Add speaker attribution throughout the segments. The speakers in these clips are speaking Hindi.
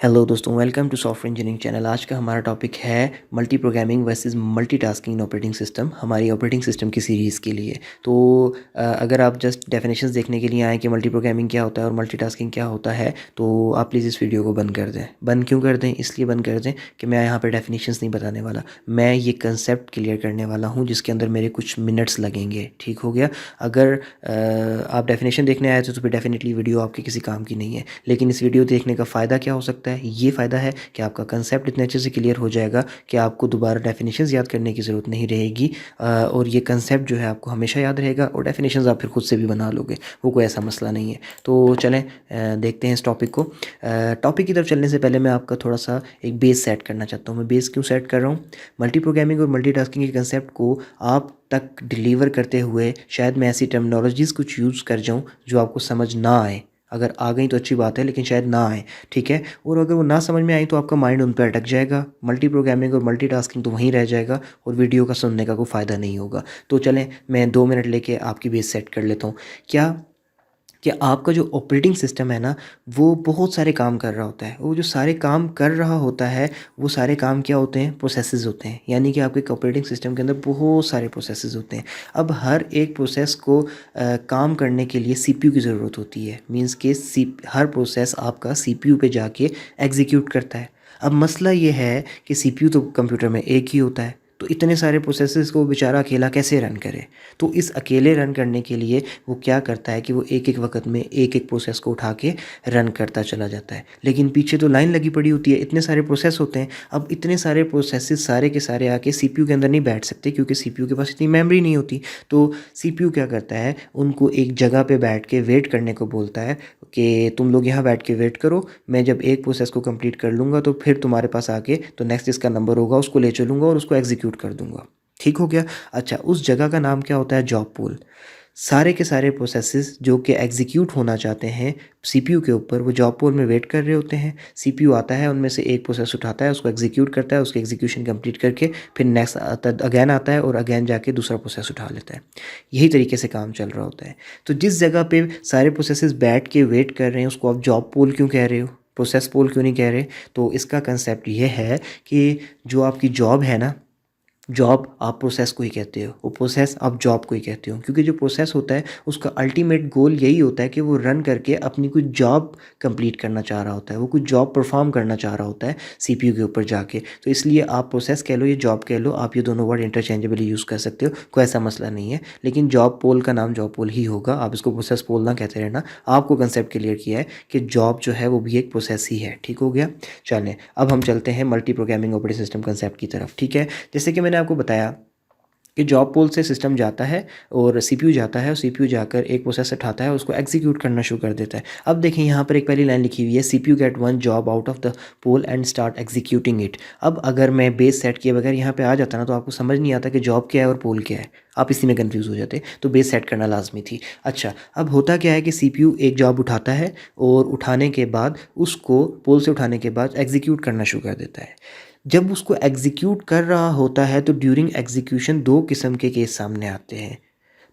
Speaker 1: हेलो दोस्तों, welcome to software engineering channel. आज का हमारा टॉपिक है multiprogramming versus multitasking in operating system, हमारी ऑपरेटिंग सिस्टम की सीरीज़ के लिए। तो अगर आप जस्ट डेफिनेशंस देखने के लिए आए कि मल्टी प्रोग्रामिंग क्या होता है और मल्टीटास्किंग क्या होता है, तो आप प्लीज़ इस वीडियो को बंद कर दें। बंद क्यों कर दें? इसलिए बंद कर दें कि मैं यहाँ पर डेफिनेशंस नहीं बताने वाला, मैं ये कंसेप्ट क्लियर करने वाला हूँ जिसके अंदर मेरे कुछ मिनट्स लगेंगे। ठीक हो गया? अगर आप डेफिनेशन देखने आए थे तो फिर डेफिनेटली वीडियो आपके किसी काम की नहीं है। लेकिन इस वीडियो देखने का फ़ायदा क्या हो सकता है? ये फ़ायदा है कि आपका कंसेप्ट इतने अच्छे से क्लियर हो जाएगा कि आपको दोबारा डेफिनेशंस याद करने की ज़रूरत नहीं रहेगी, और ये कंसेप्ट जो है आपको हमेशा याद रहेगा और डेफिनेशंस आप फिर खुद से भी बना लोगे, वो कोई ऐसा मसला नहीं है। तो चलें देखते हैं इस टॉपिक को। टॉपिक की तरफ चलने से पहले मैं आपका थोड़ा सा एक बेस सेट करना चाहता हूँ। मैं बेस क्यों सेट कर रहा हूँ? मल्टी प्रोग्रामिंग और मल्टीटास्किंग के कंसेप्ट को आप तक डिलीवर करते हुए शायद मैं ऐसी टर्मिनोलॉजीज़ कुछ यूज़ कर जाऊँ जो आपको समझ ना आए। अगर आ गई तो अच्छी बात है, लेकिन शायद ना आए, ठीक है? और अगर वो ना समझ में आई तो आपका माइंड उन पे अटक जाएगा। मल्टी प्रोग्रामिंग और मल्टीटास्किंग तो वहीं रह जाएगा और वीडियो का सुनने का कोई फ़ायदा नहीं होगा। तो चलें, मैं 2 मिनट लेके आपकी बेस सेट कर लेता हूँ। क्या कि आपका जो ऑपरेटिंग सिस्टम है ना, वो बहुत सारे काम कर रहा होता है। वो जो सारे काम कर रहा होता है, वो सारे काम क्या होते हैं? प्रोसेसेस होते हैं। यानी कि आपके एक ऑपरेटिंग सिस्टम के अंदर बहुत सारे प्रोसेसेस होते हैं। अब हर एक प्रोसेस को काम करने के लिए सीपीयू की ज़रूरत होती है। मींस के हर प्रोसेस आपका सीपीयू पे जाके एग्जीक्यूट करता है। अब मसला ये है कि सीपीयू तो कंप्यूटर में एक ही होता है, तो इतने सारे प्रोसेसेस को बेचारा अकेला कैसे रन करे? तो इस अकेले रन करने के लिए वो क्या करता है कि वो एक एक वक्त में एक एक प्रोसेस को उठा के रन करता चला जाता है। लेकिन पीछे तो लाइन लगी पड़ी होती है, इतने सारे प्रोसेस होते हैं। अब इतने सारे प्रोसेसेस सारे के सारे आके सीपीयू के अंदर नहीं बैठ सकते, क्योंकि सीपीयू के पास इतनी मेमोरी नहीं होती। तो सीपीयू क्या करता है? उनको एक जगह पे बैठ के वेट करने को बोलता है कि तुम लोग यहाँ बैठ के वेट करो, मैं जब एक प्रोसेस को कंप्लीट कर लूँगा तो फिर तुम्हारे पास आके तो नेक्स्ट इसका नंबर होगा, उसको ले चलूँगा और उसको एग्जीक्यूट कर दूँगा। ठीक हो गया? अच्छा, उस जगह का नाम क्या होता है? Job pool. सारे के सारे प्रोसेसेस जो कि एग्जीक्यूट होना चाहते हैं सीपीयू के ऊपर, वो जॉब पोल में वेट कर रहे होते हैं। सीपीयू आता है, उनमें से एक प्रोसेस उठाता है, उसको एग्जीक्यूट करता है, उसके एग्जीक्यूशन कंप्लीट करके फिर नेक्स्ट अगेन आता है और अगेन जाके दूसरा प्रोसेस उठा लेता है। यही तरीके से काम चल रहा होता है। तो जिस जगह पे सारे प्रोसेसेस बैठ के वेट कर रहे हैं, उसको आप जॉब पोल क्यों कह रहे हो? प्रोसेस पोल क्यों नहीं कह रहे? तो इसका कंसेप्ट ये है कि जो आपकी जॉब है ना, जॉब आप प्रोसेस को ही कहते हो, वो प्रोसेस आप जॉब को ही कहते हो, क्योंकि जो प्रोसेस होता है उसका अल्टीमेट गोल यही होता है कि वो रन करके अपनी कुछ जॉब कंप्लीट करना चाह रहा होता है, वो कुछ जॉब परफॉर्म करना चाह रहा होता है सीपीयू के ऊपर जाके। तो इसलिए आप प्रोसेस कह लो या जॉब कह लो, आप ये दोनों वर्ड इंटरचेंजेबली यूज़ कर सकते हो, कोई ऐसा मसला नहीं है। लेकिन जॉब पोल का नाम जॉब पोल ही होगा, आप इसको प्रोसेस पोल ना कहते रहना। आपको कंसेप्ट क्लियर किया है कि जॉब जो है वो भी एक प्रोसेस ही है। ठीक हो गया? चलें, अब हम चलते हैं multi programming operating system concept की तरफ। ठीक है? जैसे कि मैंने आपको बताया कि जॉब पोल से सिस्टम जाता है और सीपीयू जाता है, और सीपीयू जाकर एक प्रोसेस उठाता है, उसको एग्जीक्यूट करना शुरू कर देता है। अब देखें, यहाँ पर एक पहली लाइन लिखी हुई है, CPU get one job out of the pool and start executing it. अब अगर मैं बेस सेट किए बगैर यहाँ पे आ जाता ना, तो आपको समझ नहीं आता कि जॉब क्या है और पोल क्या है, आप इसी में कंफ्यूज हो जाते। तो बेस सेट करना लाजमी थी। अच्छा, अब होता क्या है कि सीपीयू एक जॉब उठाता है और उठाने के बाद उसको पोल से उठाने के बाद एग्जीक्यूट करना शुरू कर देता है। जब उसको एग्जीक्यूट कर रहा होता है तो ड्यूरिंग एग्जीक्यूशन दो किस्म के केस सामने आते हैं।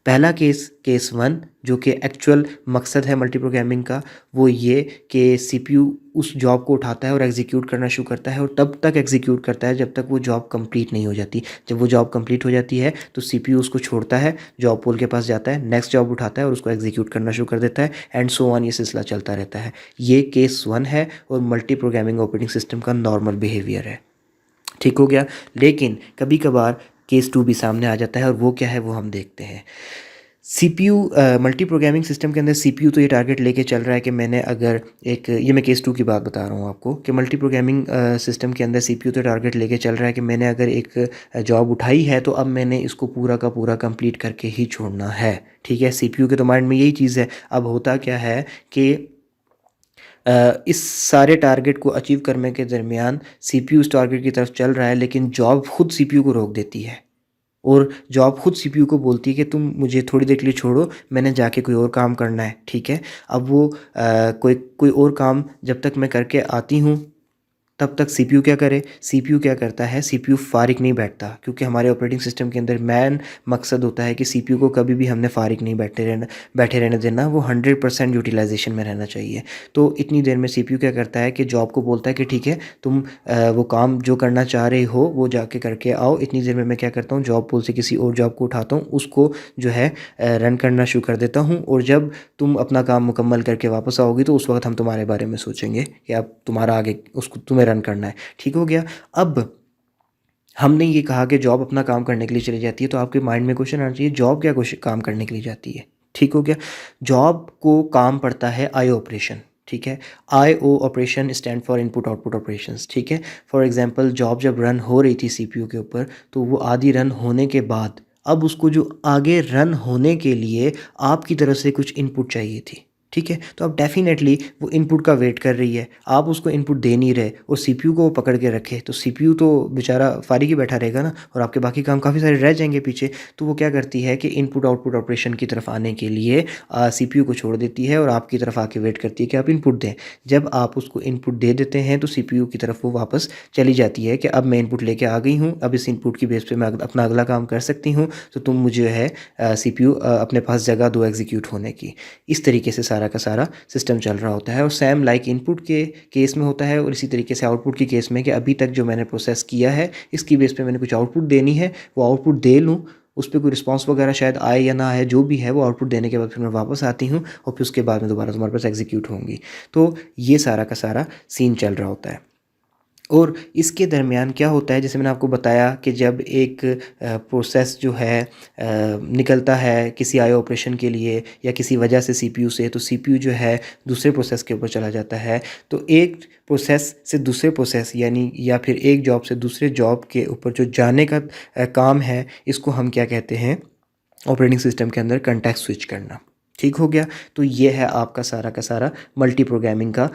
Speaker 1: पहला केस, केस वन, जो कि एक्चुअल मकसद है मल्टी प्रोग्रामिंग का, वो ये कि सीपीयू उस जॉब को उठाता है और एग्जीक्यूट करना शुरू करता है, और तब तक एग्जीक्यूट करता है जब तक वो जॉब कंप्लीट नहीं हो जाती। जब वो जॉब कंप्लीट हो जाती है तो सीपीयू उसको छोड़ता है, जॉब पोल के पास जाता है, नेक्स्ट जॉब उठाता है और उसको एग्जीक्यूट करना शुरू कर देता है, एंड सो ऑन, ये सिलसिला चलता रहता है। ये केस वन है और मल्टी प्रोग्रामिंग ऑपरेटिंग सिस्टम का नॉर्मल बिहेवियर है। ठीक हो गया? लेकिन कभी कभार केस टू भी सामने आ जाता है, और वो क्या है वो हम देखते हैं। सीपीयू मल्टी प्रोग्रामिंग सिस्टम के अंदर सीपीयू तो ये टारगेट लेके चल रहा है कि मैंने अगर एक, ये मैं केस टू की बात बता रहा हूँ आपको, कि मल्टी प्रोग्रामिंग सिस्टम के अंदर सीपीयू तो टारगेट लेके चल रहा है कि मैंने अगर एक जॉब उठाई है तो अब मैंने इसको पूरा का पूरा कंप्लीट करके ही छोड़ना है। ठीक है? सीपीयू के तो माइंड में यही चीज़ है। अब होता क्या है कि इस सारे टारगेट को अचीव करने के दरमियान सीपीयू इस टारगेट की तरफ चल रहा है, लेकिन जॉब खुद सीपीयू को रोक देती है, और जॉब खुद सीपीयू को बोलती है कि तुम मुझे थोड़ी देर के लिए छोड़ो, मैंने जाके कोई और काम करना है। ठीक है? अब वो कोई कोई और काम जब तक मैं करके आती हूँ, तब तक सीपीयू क्या करे, सीपीयू क्या करता है, सीपीयू फारिग नहीं बैठता, क्योंकि हमारे ऑपरेटिंग सिस्टम के अंदर मैन मकसद होता है कि सीपीयू को कभी भी हमने फारिग नहीं बैठे रहने देना, वो 100% यूटिलाइजेशन में रहना चाहिए। तो इतनी देर में सीपीयू क्या करता है कि जॉब को बोलता है कि ठीक है तुम वो काम जो करना चाह रहे हो वो जाके करके आओ। इतनी देर में मैं क्या करता हूँ, जॉब पूल से किसी और जॉब को उठाता हूँ, उसको जो है रन करना शुरू कर देता हूँ, और जब तुम अपना काम मुकम्मल करके वापस आओगी तो उस वक्त हम तुम्हारे बारे में सोचेंगे कि अब तुम्हारा आगे उसको तुम्हें रन करना है। ठीक हो गया। अब हमने ये कहा कि जॉब अपना काम करने के लिए चली जाती है, तो आपके माइंड में क्वेश्चन आना चाहिए, जॉब क्या काम करने के लिए जाती है। ठीक हो गया। जॉब को काम पड़ता है आई ऑपरेशन। ठीक है, I O operation stand for input output operations. ठीक है, फॉर एग्जांपल जॉब जब रन हो रही थी सीपीयू के ऊपर, तो वो आधी रन होने के बाद अब उसको जो आगे रन होने के लिए आपकी तरफ से कुछ इनपुट चाहिए थी। ठीक है, तो अब डेफिनेटली वो इनपुट का वेट कर रही है, आप उसको इनपुट दे नहीं रहे और सीपीयू को वो पकड़ के रखे, तो सीपीयू तो बेचारा फारिग ही बैठा रहेगा ना, और आपके बाकी काम काफ़ी सारे रह जाएंगे पीछे। तो वो क्या करती है कि इनपुट आउटपुट ऑपरेशन की तरफ आने के लिए सीपीयू को छोड़ देती है और आपकी तरफ आके वेट करती है कि आप इनपुट दें। जब आप उसको इनपुट दे देते हैं तो सीपीयू की तरफ वो वापस चली जाती है कि अब मैं इनपुट लेके आ गई हूँ, अब इस इनपुट की बेस पे मैं अपना अगला काम कर सकती हूँ, तो तुम मुझे है सीपीयू अपने पास जगह दो एग्जीक्यूट होने की। इस तरीके से सारा का सारा सिस्टम चल रहा होता है, और सेम लाइक इनपुट के केस में होता है, और इसी तरीके से आउटपुट के केस में कि अभी तक जो मैंने प्रोसेस किया है इसकी बेस पे मैंने कुछ आउटपुट देनी है, वो आउटपुट दे लूँ, उस पर कोई रिस्पांस वगैरह शायद आए या ना आए, जो भी है वो आउटपुट देने के बाद फिर मैं वापस आती हूँ और फिर उसके बाद में दोबारा तुम्हारे पास एग्जीक्यूट होंगी। तो ये सारा का सारा सीन चल रहा होता है। और इसके दरमियान क्या होता है, जैसे मैंने आपको बताया कि जब एक प्रोसेस जो है निकलता है किसी आईओ ऑपरेशन के लिए या किसी वजह से सीपीयू से, तो सीपीयू जो है दूसरे प्रोसेस के ऊपर चला जाता है। तो एक प्रोसेस से दूसरे प्रोसेस यानी या फिर एक जॉब से दूसरे जॉब के ऊपर जो जाने का काम है, इसको हम क्या कहते हैं ऑपरेटिंग सिस्टम के अंदर, कंटेक्स्ट स्विच करना। ठीक हो गया। तो ये है आपका सारा का सारा मल्टी प्रोग्रामिंग का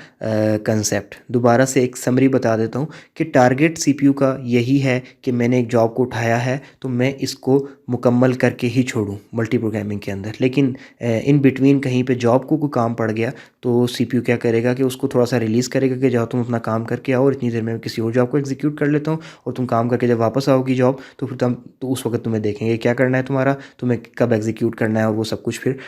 Speaker 1: कंसेप्ट। दोबारा से एक समरी बता देता हूँ कि टारगेट सीपीयू का यही है कि मैंने एक जॉब को उठाया है तो मैं इसको मुकम्मल करके ही छोड़ूं मल्टी प्रोग्रामिंग के अंदर। लेकिन इन बिटवीन कहीं पे जॉब को कोई काम पड़ गया तो सीपीयू क्या करेगा कि उसको थोड़ा सा रिलीज़ करेगा कि जाओ तुम अपना काम करके आओ, और इतनी देर में किसी और जॉब को एग्जीक्यूट कर लेता हूँ, और तुम काम करके जब वापस आओगी जॉब तो फिर तो उस वक्त तुम्हें देखेंगे क्या करना है तुम्हारा, तुम्हें कब एग्जीक्यूट करना है, और वो सब कुछ फिर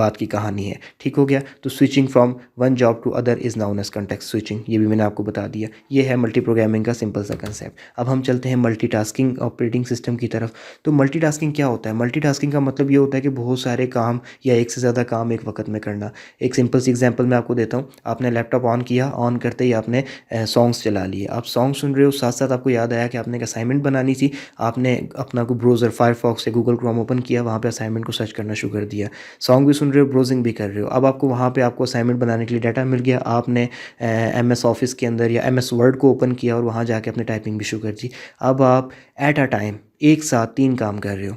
Speaker 1: बात की कहानी है। ठीक हो गया। तो switching from one job to other is known as context switching, ये भी मैंने आपको बता दिया। ये है मल्टी प्रोग्रामिंग का सिंपल सा कंसेप्ट। अब हम चलते हैं मल्टीटास्किंग ऑपरेटिंग सिस्टम की तरफ। तो मल्टीटास्किंग क्या होता है? मल्टीटास्किंग का मतलब ये होता है कि बहुत सारे काम या एक से ज़्यादा काम एक वक्त में करना। एक सिंपल सी एग्जांपल मैं आपको देता हूँ। आपने लैपटॉप ऑन किया, ऑन करते ही आपने सॉन्ग्स चला लिए, आप सॉन्ग सुन रहे हो, साथ साथ आपको याद आया कि आपने एक असाइनमेंट बनानी थी, आपने अपना को ब्राउज़र फायरफॉक्स से गूगल क्रोम ओपन किया, वहाँ पे असाइनमेंट को सर्च करना शुरू कर दिया, सॉन्ग भी सुन रहे हो, ब्राउजिंग भी कर रहे हो। अब आपको वहाँ पे आपको असाइनमेंट बनाने के लिए डाटा मिल गया, आपने एमएस ऑफिस के अंदर या एमएस वर्ड को ओपन किया और वहाँ जाके अपने टाइपिंग भी शुरू कर दी। अब आप एट अ टाइम एक साथ 3 काम कर रहे हो,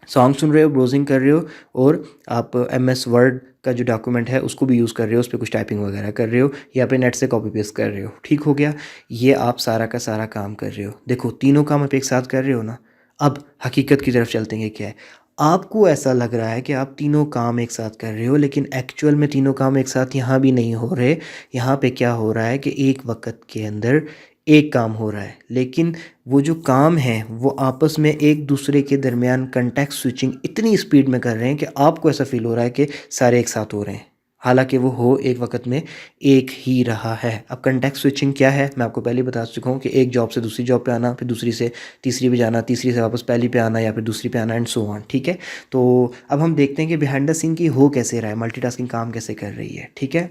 Speaker 1: सॉन्ग सुन रहे हो, ब्राउजिंग कर रहे हो, और आप एमएस वर्ड का जो डॉक्यूमेंट है उसको भी यूज़ कर रहे हो, उस पर कुछ टाइपिंग वगैरह कर रहे हो, या पे नेट से कॉपी पेस्ट कर रहे हो। ठीक हो गया। ये आप सारा का सारा काम कर रहे हो। देखो तीनों काम आप एक साथ कर रहे हो ना। अब हकीकत की तरफ चलते हैं। क्या है, आपको ऐसा लग रहा है कि आप तीनों काम एक साथ कर रहे हो, लेकिन एक्चुअल में तीनों काम एक साथ यहाँ भी नहीं हो रहे। यहाँ पे क्या हो रहा है कि एक वक्त के अंदर एक काम हो रहा है, लेकिन वो जो काम है वो आपस में एक दूसरे के दरमियान कंटेक्स्ट स्विचिंग इतनी स्पीड में कर रहे हैं कि आपको ऐसा फील हो रहा है कि सारे एक साथ हो रहे हैं, हालांकि वो हो एक वक्त में एक ही रहा है। अब कंटेक्स्ट स्विचिंग क्या है, मैं आपको पहले बता चुका हूँ कि एक जॉब से दूसरी जॉब पे आना, फिर दूसरी से तीसरी पे जाना, तीसरी से वापस पहली पे आना, या फिर दूसरी पे आना, एंड सो ऑन। ठीक है, तो अब हम देखते हैं कि बिहाइंड द सीन की हो कैसे रहा है, मल्टीटास्किंग काम कैसे कर रही है। ठीक है,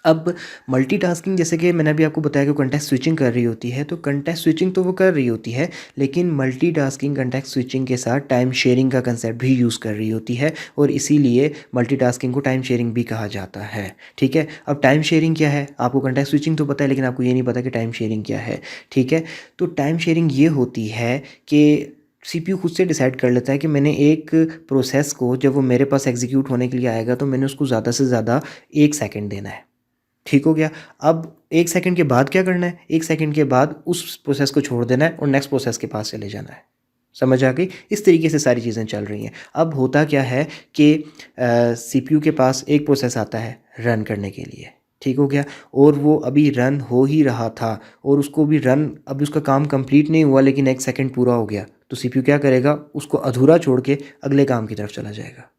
Speaker 1: अब मल्टीटास्किंग जैसे कि मैंने अभी आपको बताया कि कंटेक्स्ट स्विचिंग कर रही होती है, तो कंटेक्स्ट स्विचिंग तो वो कर रही होती है, लेकिन मल्टीटास्किंग कंटेक्स्ट स्विचिंग के साथ टाइम शेयरिंग का कंसेप्ट भी यूज़ कर रही होती है, और इसीलिए मल्टीटास्किंग को टाइम शेयरिंग भी कहा जाता है। ठीक है, अब टाइम शेयरिंग क्या है, आपको कंटेक्स्ट स्विचिंग तो पता है, लेकिन आपको ये नहीं पता कि टाइम शेयरिंग क्या है। ठीक है, तो टाइम शेयरिंग ये होती है कि सीपीयू खुद से डिसाइड कर लेता है कि मैंने एक प्रोसेस को जब वो मेरे पास एग्जीक्यूट होने के लिए आएगा तो मैंने उसको ज़्यादा से ज़्यादा 1 सेकंड देना है। ठीक हो गया। अब 1 सेकंड के बाद क्या करना है, 1 सेकंड के बाद उस प्रोसेस को छोड़ देना है और नेक्स्ट प्रोसेस के पास चले जाना है। समझ आ गई? इस तरीके से सारी चीज़ें चल रही हैं। अब होता क्या है कि सीपीयू के पास एक प्रोसेस आता है रन करने के लिए, ठीक हो गया। और वो अभी रन हो ही रहा था और उसको भी रन, अभी उसका काम कंप्लीट नहीं हुआ लेकिन 1 सेकंड पूरा हो गया, तो सीपीयू क्या करेगा, उसको अधूरा छोड़ के अगले काम की तरफ चला जाएगा।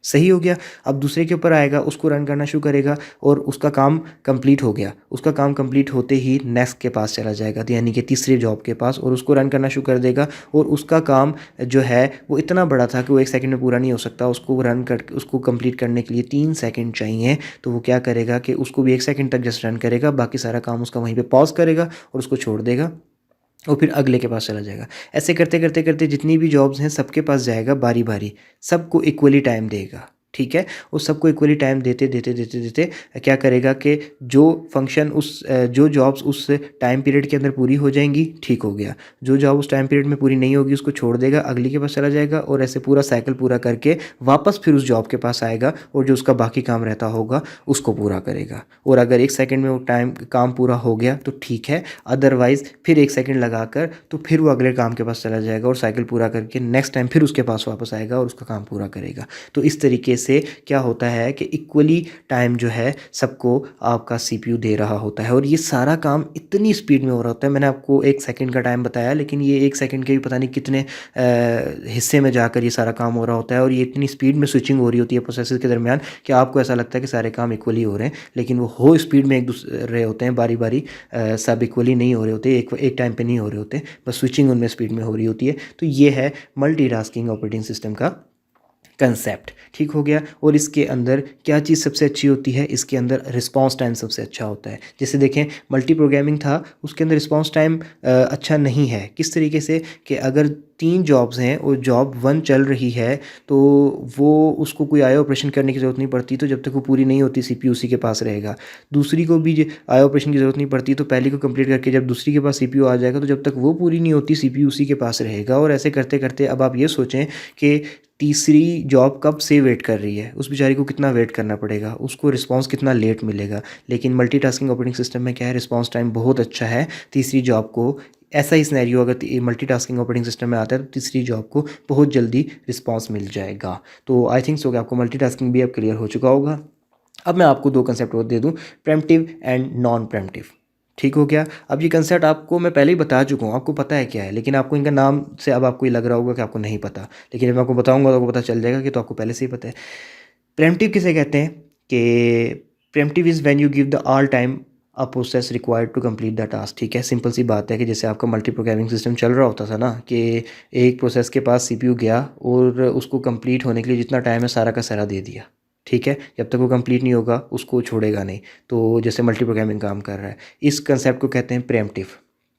Speaker 1: सही हो गया। अब दूसरे के ऊपर आएगा, उसको रन करना शुरू करेगा और उसका काम कंप्लीट हो गया। उसका काम कंप्लीट होते ही नेक्स्ट के पास चला जाएगा, तो यानी कि तीसरे जॉब के पास, और उसको रन करना शुरू कर देगा। और उसका काम जो है वो इतना बड़ा था कि वो 1 सेकंड में पूरा नहीं हो सकता, उसको रन कर, उसको कंप्लीट करने के लिए 3 सेकंड चाहिए। तो वो क्या करेगा कि उसको भी 1 सेकंड तक जस्ट रन करेगा, बाकी सारा काम उसका वहीं पर पॉज करेगा और उसको छोड़ देगा और फिर अगले के पास चला जाएगा। ऐसे करते करते करते जितनी भी जॉब्स हैं सबके पास जाएगा बारी बारी, सबको इक्वली टाइम देगा। ठीक है। और सबको इक्वली टाइम देते देते देते देते क्या करेगा कि जो फंक्शन जो जॉब्स उस टाइम पीरियड के अंदर पूरी हो जाएंगी, ठीक हो गया। जो जॉब उस टाइम पीरियड में पूरी नहीं होगी उसको छोड़ देगा, अगली के पास चला जाएगा और ऐसे पूरा साइकिल पूरा करके वापस फिर उस जॉब के पास आएगा और जो उसका बाकी काम रहता होगा उसको पूरा करेगा। और अगर 1 सेकंड में वो काम पूरा हो गया तो ठीक है, अदरवाइज़ फिर 1 सेकंड लगाकर तो फिर वो अगले काम के पास चला जाएगा और साइकिल पूरा करके नेक्स्ट टाइम फिर उसके पास वापस आएगा और उसका काम पूरा करेगा। तो इस तरीके से क्या होता है कि इक्वली टाइम जो है सबको आपका सीपीयू दे रहा होता है और ये सारा काम इतनी स्पीड में हो रहा होता है। मैंने आपको 1 सेकंड का टाइम बताया, लेकिन ये 1 सेकंड के भी पता नहीं कितने हिस्से में जाकर ये सारा काम हो रहा होता है और ये इतनी स्पीड में स्विचिंग हो रही होती है प्रोसेसर के दरमियान कि आपको ऐसा लगता है कि सारे काम इक्वली हो रहे हैं, लेकिन वो हो स्पीड में एक दूसरे होते हैं, बारी बारी सब इक्वली नहीं हो रहे होते, एक टाइम पे नहीं हो रहे होते, बस स्विचिंग उनमें स्पीड में हो रही होती है। तो ये है मल्टीटास्किंग ऑपरेटिंग सिस्टम का कंसेप्ट। ठीक हो गया। और इसके अंदर क्या चीज़ सबसे अच्छी होती है, इसके अंदर रिस्पांस टाइम सबसे अच्छा होता है। जैसे देखें मल्टी प्रोग्रामिंग था, उसके अंदर रिस्पांस टाइम अच्छा नहीं है। किस तरीके से कि अगर 3 जॉब्स हैं और जॉब 1 चल रही है तो वो उसको कोई आया ऑपरेशन करने की ज़रूरत नहीं पड़ती, तो जब तक वो पूरी नहीं होती सीपीयू उसी के पास रहेगा। दूसरी को भी आया ऑपरेशन की ज़रूरत नहीं पड़ती, तो पहली को कंप्लीट करके जब दूसरी के पास सीपीयू आ जाएगा तो जब तक वो पूरी नहीं होती सीपीयू उसी के पास रहेगा। और ऐसे करते करते अब आप ये सोचें कि तीसरी जॉब कब से वेट कर रही है, उस बेचारी को कितना वेट करना पड़ेगा, उसको रिस्पांस कितना लेट मिलेगा। लेकिन मल्टीटास्किंग ऑपरेटिंग सिस्टम में क्या है, रिस्पांस टाइम बहुत अच्छा है। तीसरी जॉब को ऐसा ही सिनेरियो अगर मल्टीटास्किंग ऑपरेटिंग सिस्टम में आता है तो तीसरी जॉब को बहुत जल्दी रिस्पांस मिल जाएगा। तो आई थिंक सो कि आपको मल्टीटास्किंग भी अब क्लियर हो चुका होगा। अब मैं आपको 2 कंसेप्ट और दे दूँ, प्रेम्प्टिव एंड नॉन प्रेम्प्टिव। ठीक हो गया। अब ये कंसेप्ट आपको मैं पहले ही बता चुका हूँ, आपको पता है क्या है, लेकिन आपको इनका नाम से अब आपको ये लग रहा होगा कि आपको नहीं पता, लेकिन जब मैं आपको बताऊंगा तो आपको पता चल जाएगा कि तो आपको पहले से ही पता है। प्रेम्प्टिव किसे कहते हैं कि preemptive is when you give the all time a process required to complete the task. ठीक है, सिंपल सी बात है कि जैसे आपका मल्टी प्रोग्रामिंग सिस्टम चल रहा होता था ना, कि एक प्रोसेस के पास सीपीयू गया और उसको कंप्लीट होने के लिए जितना टाइम है सारा का सारा दे दिया। ठीक है, जब तक वो कंप्लीट नहीं होगा उसको छोड़ेगा नहीं। तो जैसे मल्टी प्रोग्रामिंग काम कर रहा है, इस कंसेप्ट को कहते हैं प्रेम्प्टिव।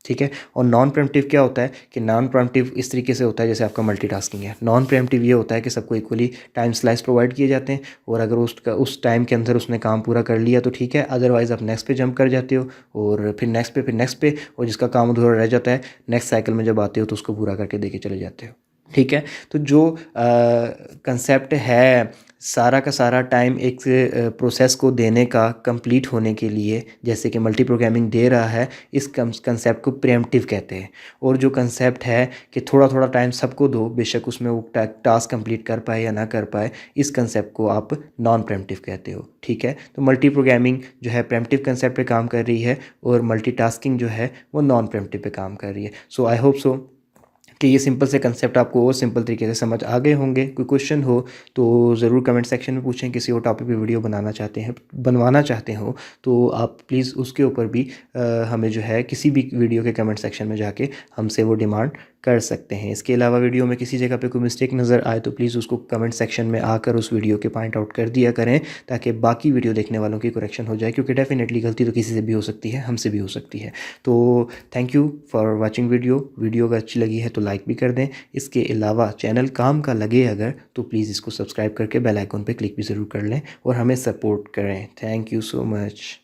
Speaker 1: ठीक है। और नॉन प्रेम्प्टिव क्या होता है कि नॉन प्रेम्प्टिव इस तरीके से होता है जैसे आपका मल्टीटास्किंग है। नॉन प्रेम्प्टिव ये होता है कि सबको इक्वली टाइम स्लाइस प्रोवाइड किए जाते हैं और अगर उस टाइम के अंदर उसने काम पूरा कर लिया तो ठीक है, अदरवाइज़ आप नेक्स्ट पे जंप कर जाते हो और फिर नेक्स्ट पे, फिर नेक्स्ट पे, और जिसका काम अधूरा रह जाता है नेक्स्ट साइकिल में जब आते हो तो उसको पूरा करके दे के चले जाते हो। ठीक है। तो जो कंसेप्ट है सारा का सारा टाइम एक प्रोसेस को देने का कंप्लीट होने के लिए, जैसे कि मल्टी प्रोग्रामिंग दे रहा है, इस कंसेप्ट को प्रेम्प्टिव कहते हैं। और जो कंसेप्ट है कि थोड़ा थोड़ा टाइम सबको दो, बेशक उसमें वो टास्क कंप्लीट कर पाए या ना कर पाए, इस कंसेप्ट को आप नॉन प्रेम्प्टिव कहते हो। ठीक है। तो मल्टी प्रोग्रामिंग जो है प्रेम्प्टिव कंसेप्ट पे काम कर रही है और मल्टीटास्किंग जो है वो नॉन प्रेम्प्टिव पे काम कर रही है। सो आई होप सो कि ये सिंपल से कंसेप्ट आपको और सिंपल तरीके से समझ आ गए होंगे। कोई क्वेश्चन हो तो ज़रूर कमेंट सेक्शन में पूछें। किसी और टॉपिक पे वीडियो बनवाना चाहते हो तो आप प्लीज़ उसके ऊपर भी हमें जो है किसी भी वीडियो के कमेंट सेक्शन में जाके हमसे वो डिमांड कर सकते हैं। इसके अलावा वीडियो में किसी जगह पे कोई मिस्टेक नज़र आए तो प्लीज़ उसको कमेंट सेक्शन में आकर उस वीडियो के पॉइंट आउट कर दिया करें, ताकि बाकी वीडियो देखने वालों की करेक्शन हो जाए, क्योंकि डेफिनेटली गलती तो किसी से भी हो सकती है, हमसे भी हो सकती है। तो thank you for watching video अगर अच्छी लगी है तो लाइक भी कर दें। इसके अलावा चैनल काम का लगे अगर तो प्लीज़ इसको सब्सक्राइब करके बेल आइकन पर क्लिक भी ज़रूर कर लें और हमें सपोर्ट करें। Thank you so much.